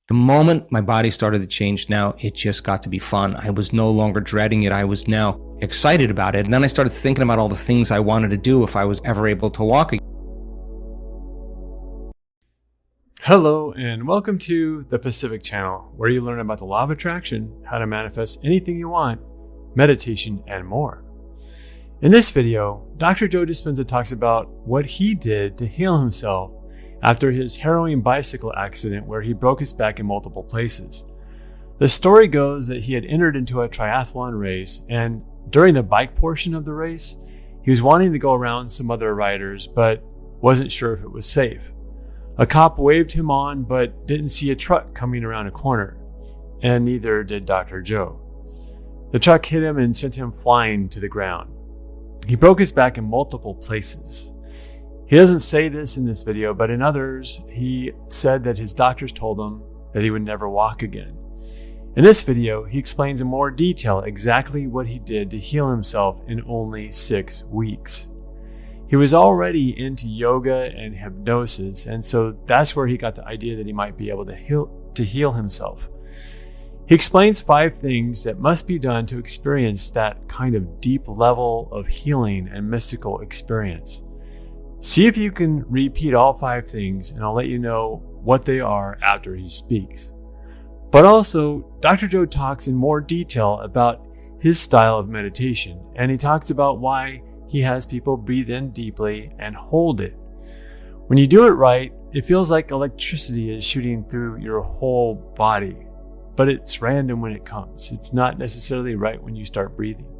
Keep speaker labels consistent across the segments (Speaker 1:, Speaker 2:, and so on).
Speaker 1: The moment my body started to change now, it just got to be fun. I was no longer dreading it. I was now excited about it. And then I started thinking about all the things I wanted to do if I was ever able to walk again.
Speaker 2: Hello and welcome to the Pacific Channel, where you learn about the law of attraction, how to manifest anything you want, meditation, and more. In this video, Dr. Joe Dispenza talks about what he did to heal himself after his harrowing bicycle accident where he broke his back in multiple places. The story goes that he had entered into a triathlon race, and during the bike portion of the race, he was wanting to go around some other riders but wasn't sure if it was safe. A cop waved him on but didn't see a truck coming around a corner, and neither did Dr. Joe. The truck hit him and sent him flying to the ground. He broke his back in multiple places. He doesn't say this in this video, but in others, he said that his doctors told him that he would never walk again. In this video, he explains in more detail exactly what he did to heal himself in only 6 weeks. He was already into yoga and hypnosis, and so that's where he got the idea that he might be able to heal himself. He explains 5 things that must be done to experience that kind of deep level of healing and mystical experience. See if you can repeat all 5 things, and I'll let you know what they are after he speaks. But also, Dr. Joe talks in more detail about his style of meditation, and he talks about why he has people breathe in deeply and hold it. When you do it right, it feels like electricity is shooting through your whole body, but it's random when it comes. It's not necessarily right when you start breathing.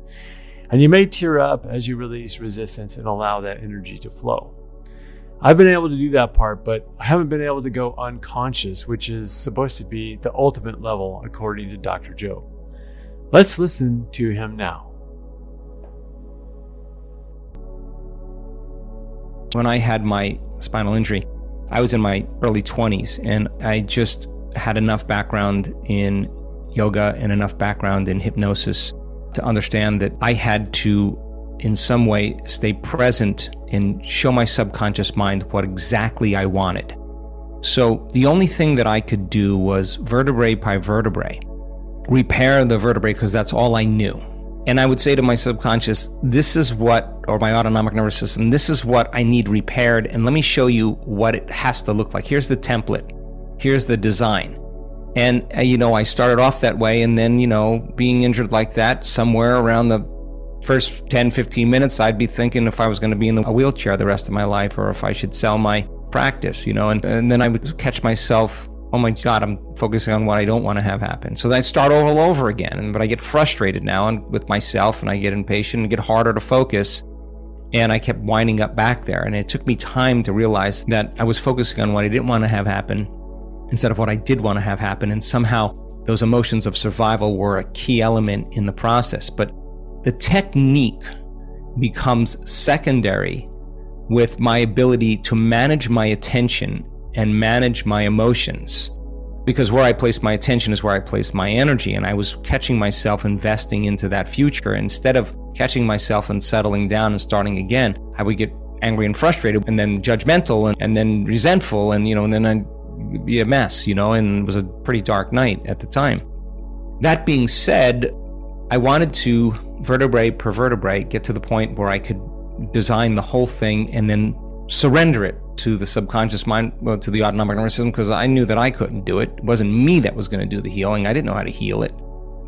Speaker 2: And you may tear up as you release resistance and allow that energy to flow. I've been able to do that part, but I haven't been able to go unconscious, which is supposed to be the ultimate level according to Dr. Joe. Let's listen to him now.
Speaker 1: When I had my spinal injury, I was in my early 20s, and I just had enough background in yoga and enough background in hypnosis to understand that I had to, in some way, stay present and show my subconscious mind what exactly I wanted. So the only thing that I could do was vertebrae by vertebrae, repair the vertebrae, because that's all I knew. And I would say to my subconscious, this is what, or my autonomic nervous system, this is what I need repaired, and let me show you what it has to look like. Here's the template. Here's the design. And, I started off that way, and then, being injured like that, somewhere around the first 10, 15 minutes, I'd be thinking if I was going to be in a wheelchair the rest of my life, or if I should sell my practice, and then I would catch myself, oh my God, I'm focusing on what I don't want to have happen. So then I start all over again, but I get frustrated now with myself, and I get impatient and get harder to focus. And I kept winding up back there. And it took me time to realize that I was focusing on what I didn't want to have happen instead of what I did want to have happen. And somehow those emotions of survival were a key element in the process. But the technique becomes secondary with my ability to manage my attention and manage my emotions, because where I placed my attention is where I placed my energy, and I was catching myself investing into that future. Instead of catching myself and settling down and starting again, I would get angry and frustrated, and then judgmental, and then resentful, and then I'd be a mess, and it was a pretty dark night at the time. That being said, I wanted to, vertebrae per vertebrae, get to the point where I could design the whole thing and then surrender it to the subconscious mind, to the autonomic nervous system, because I knew that I couldn't do it. It wasn't me that was going to do the healing. I didn't know how to heal it.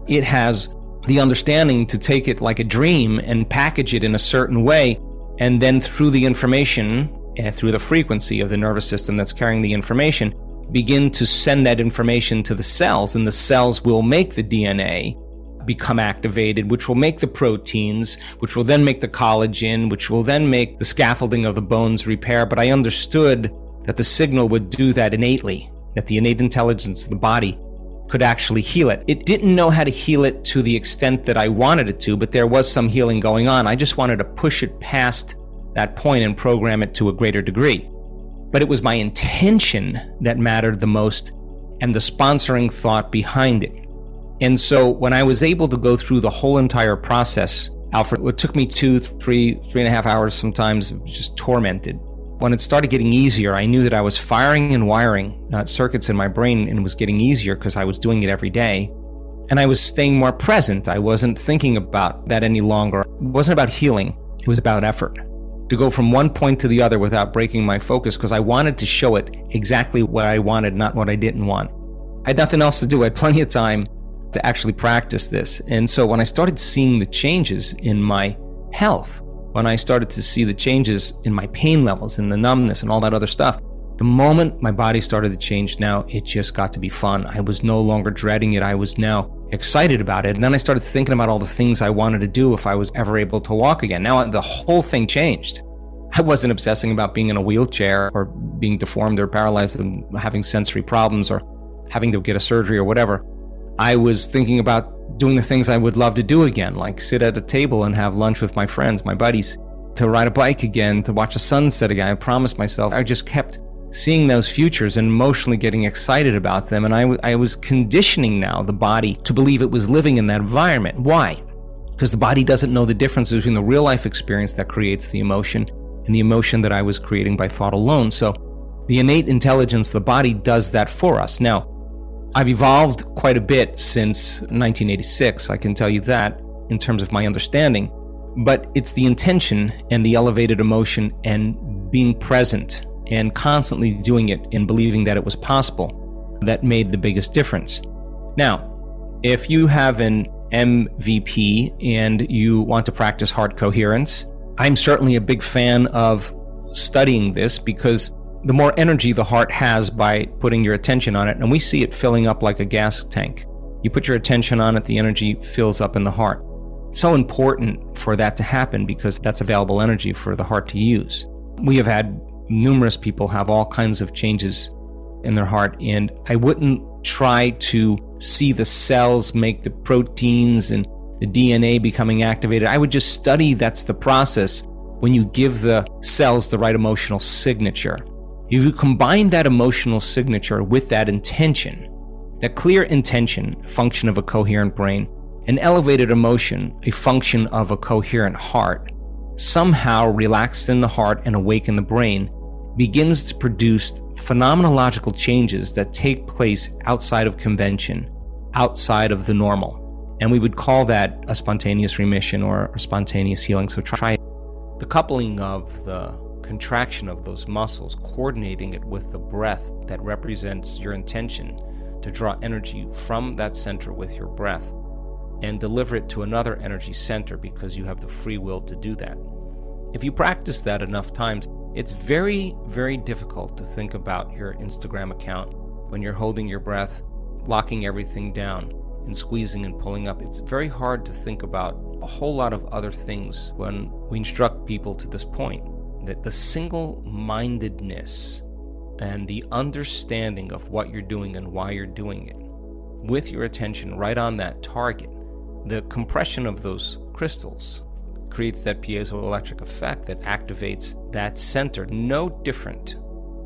Speaker 1: It has the understanding to take it like a dream and package it in a certain way, and then through the information and through the frequency of the nervous system that's carrying the information, begin to send that information to the cells, and the cells will make the DNA become activated, which will make the proteins, which will then make the collagen, which will then make the scaffolding of the bones repair. But I understood that the signal would do that innately, that the innate intelligence of the body could actually heal it. It didn't know how to heal it to the extent that I wanted it to, but there was some healing going on. I just wanted to push it past that point and program it to a greater degree. But it was my intention that mattered the most, and the sponsoring thought behind it. And so when I was able to go through the whole entire process, Alfred, it took me 2, 3, 3.5 hours sometimes, just tormented. When it started getting easier, I knew that I was firing and wiring circuits in my brain, and it was getting easier because I was doing it every day. And I was staying more present. I wasn't thinking about that any longer. It wasn't about healing. It was about effort. To go from one point to the other without breaking my focus, because I wanted to show it exactly what I wanted, not what I didn't want. I had nothing else to do. I had plenty of time to actually practice this. And so when I started seeing the changes in my health, when I started to see the changes in my pain levels and the numbness and all that other stuff, the moment my body started to change, now it just got to be fun. I was no longer dreading it. I was now excited about it. And then I started thinking about all the things I wanted to do if I was ever able to walk again. Now the whole thing changed. I wasn't obsessing about being in a wheelchair or being deformed or paralyzed and having sensory problems or having to get a surgery or whatever. I was thinking about doing the things I would love to do again, like sit at a table and have lunch with my friends, my buddies, to ride a bike again, to watch a sunset again. I promised myself. I just kept seeing those futures and emotionally getting excited about them. And I was conditioning now the body to believe it was living in that environment. Why? Because the body doesn't know the difference between the real life experience that creates the emotion and the emotion that I was creating by thought alone. So the innate intelligence, the body does that for us. Now, I've evolved quite a bit since 1986, I can tell you that, in terms of my understanding. But it's the intention and the elevated emotion and being present and constantly doing it and believing that it was possible that made the biggest difference. Now, if you have an MVP and you want to practice heart coherence, I'm certainly a big fan of studying this, because the more energy the heart has by putting your attention on it, and we see it filling up like a gas tank. You put your attention on it, the energy fills up in the heart. It's so important for that to happen because that's available energy for the heart to use. We have had numerous people have all kinds of changes in their heart, and I wouldn't try to see the cells make the proteins and the DNA becoming activated. I would just study that's the process when you give the cells the right emotional signature. If you combine that emotional signature with that intention, that clear intention, function of a coherent brain, an elevated emotion, a function of a coherent heart, somehow relaxed in the heart and awake in the brain, begins to produce phenomenological changes that take place outside of convention, outside of the normal. And we would call that a spontaneous remission or a spontaneous healing. So try it. The coupling of the contraction of those muscles, coordinating it with the breath that represents your intention to draw energy from that center with your breath and deliver it to another energy center because you have the free will to do that. If you practice that enough times, it's very, very difficult to think about your Instagram account when you're holding your breath, locking everything down and squeezing and pulling up. It's very hard to think about a whole lot of other things when we instruct people to this point. That the single-mindedness and the understanding of what you're doing and why you're doing it, with your attention right on that target, the compression of those crystals creates that piezoelectric effect that activates that center, no different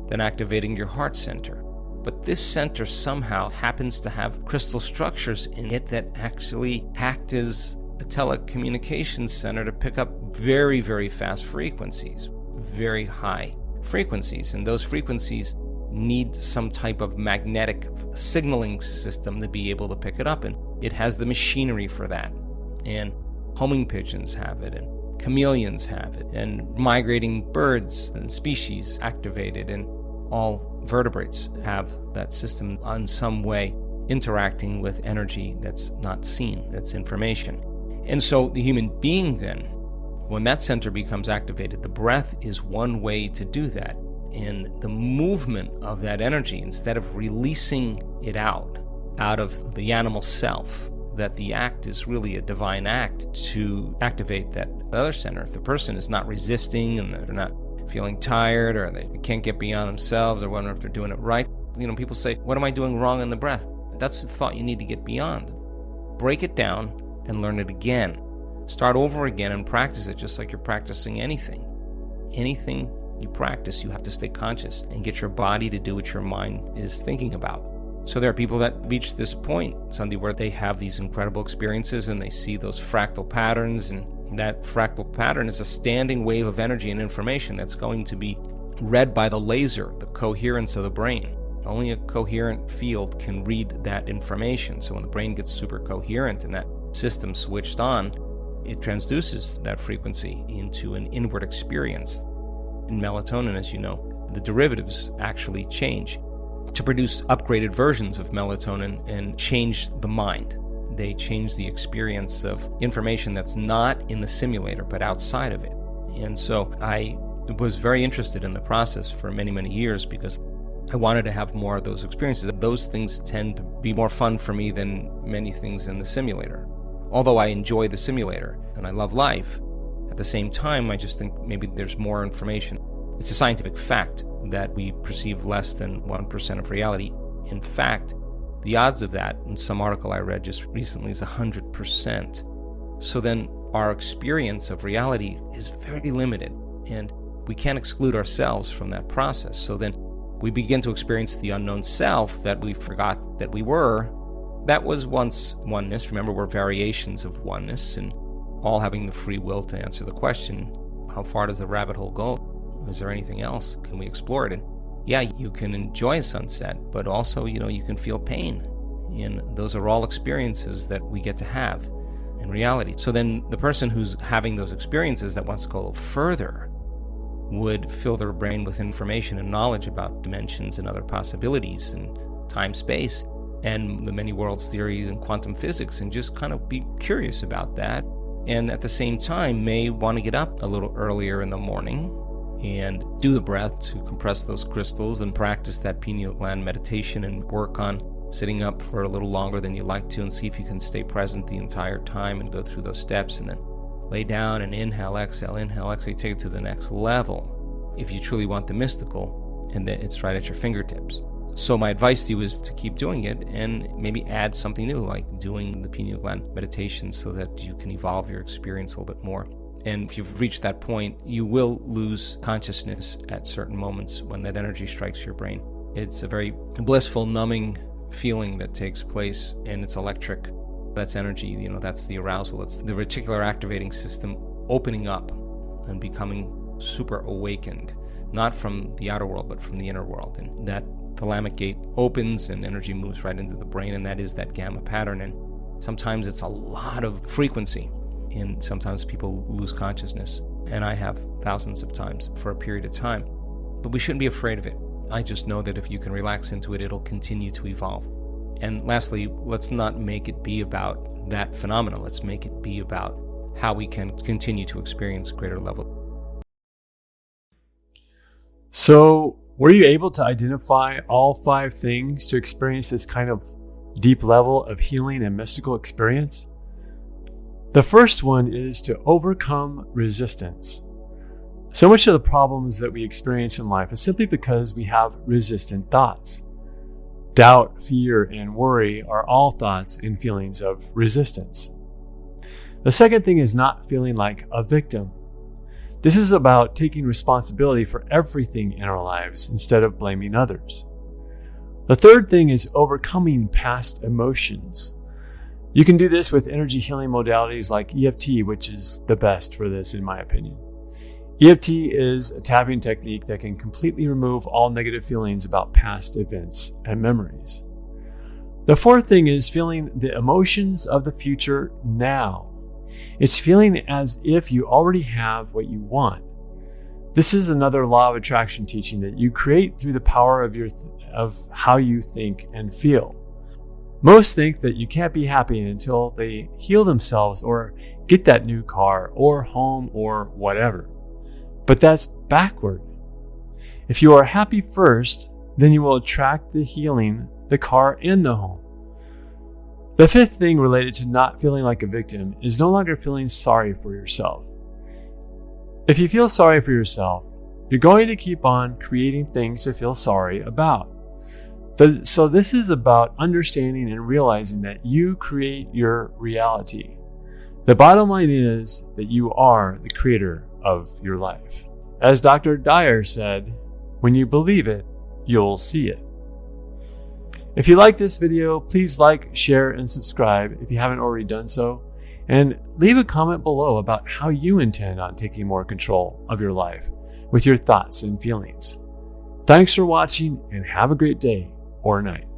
Speaker 1: than activating your heart center. But this center somehow happens to have crystal structures in it that actually act as a telecommunications center to pick up very, very fast frequencies. Very high frequencies, and those frequencies need some type of magnetic signaling system to be able to pick it up, and it has the machinery for that. And homing pigeons have it, and chameleons have it, and migrating birds and species activated, and all vertebrates have that system in some way interacting with energy that's not seen, that's information. And so the human being then, when that center becomes activated, the breath is one way to do that. And the movement of that energy, instead of releasing it out of the animal self, that the act is really a divine act to activate that other center. If the person is not resisting and they're not feeling tired or they can't get beyond themselves or wondering if they're doing it right, people say, what am I doing wrong in the breath? That's the thought you need to get beyond. Break it down and learn it again. Start over again and practice it just like you're practicing anything. Anything you practice, you have to stay conscious and get your body to do what your mind is thinking about. So there are people that reach this point, Sunday, where they have these incredible experiences and they see those fractal patterns, and that fractal pattern is a standing wave of energy and information that's going to be read by the laser, the coherence of the brain. Only a coherent field can read that information. So when the brain gets super coherent and that system switched on, it transduces that frequency into an inward experience. In melatonin, as you know, the derivatives actually change to produce upgraded versions of melatonin and change the mind. They change the experience of information that's not in the simulator but outside of it. And so I was very interested in the process for many, many years because I wanted to have more of those experiences. Those things tend to be more fun for me than many things in the simulator. Although I enjoy the simulator and I love life, at the same time, I just think maybe there's more information. It's a scientific fact that we perceive less than 1% of reality. In fact, the odds of that, in some article I read just recently, is 100%. So then our experience of reality is very limited, and we can't exclude ourselves from that process. So then we begin to experience the unknown self that we forgot that we were. That was once oneness. Remember, we're variations of oneness, and all having the free will to answer the question, how far does the rabbit hole go? Is there anything else? Can we explore it? And yeah, you can enjoy a sunset, but also, you can feel pain. And those are all experiences that we get to have in reality. So then the person who's having those experiences that wants to go a little further would fill their brain with information and knowledge about dimensions and other possibilities and time, space, and the many worlds theory and quantum physics, and just kind of be curious about that. And at the same time may want to get up a little earlier in the morning and do the breath to compress those crystals and practice that pineal gland meditation and work on sitting up for a little longer than you like to and see if you can stay present the entire time and go through those steps, and then lay down and inhale, exhale, take it to the next level if you truly want the mystical, and that it's right at your fingertips. So my advice to you is to keep doing it and maybe add something new, like doing the pineal gland meditation so that you can evolve your experience a little bit more. And if you've reached that point, you will lose consciousness at certain moments when that energy strikes your brain. It's a very blissful, numbing feeling that takes place, and it's electric. That's energy, that's the arousal. It's the reticular activating system opening up and becoming super awakened, not from the outer world, but from the inner world. And that thalamic gate opens and energy moves right into the brain, and that is that gamma pattern. And sometimes it's a lot of frequency, and sometimes people lose consciousness. And I have thousands of times for a period of time. But we shouldn't be afraid of it. I just know that if you can relax into it, it'll continue to evolve. And lastly, let's not make it be about that phenomenon. Let's make it be about how we can continue to experience greater level.
Speaker 2: So, were you able to identify all 5 things to experience this kind of deep level of healing and mystical experience? The first one is to overcome resistance. So much of the problems that we experience in life is simply because we have resistant thoughts. Doubt, fear, and worry are all thoughts and feelings of resistance. The second thing is not feeling like a victim. This is about taking responsibility for everything in our lives instead of blaming others. The third thing is overcoming past emotions. You can do this with energy healing modalities like EFT, which is the best for this in my opinion. EFT is a tapping technique that can completely remove all negative feelings about past events and memories. The fourth thing is feeling the emotions of the future now. It's feeling as if you already have what you want. This is another law of attraction teaching that you create through the power of how you think and feel. Most think that you can't be happy until they heal themselves or get that new car or home or whatever. But that's backward. If you are happy first, then you will attract the healing, the car, and the home. The fifth thing related to not feeling like a victim is no longer feeling sorry for yourself. If you feel sorry for yourself, you're going to keep on creating things to feel sorry about. So this is about understanding and realizing that you create your reality. The bottom line is that you are the creator of your life. As Dr. Dyer said, when you believe it, you'll see it. If you like this video, please like, share, and subscribe if you haven't already done so. And leave a comment below about how you intend on taking more control of your life with your thoughts and feelings. Thanks for watching and have a great day or night.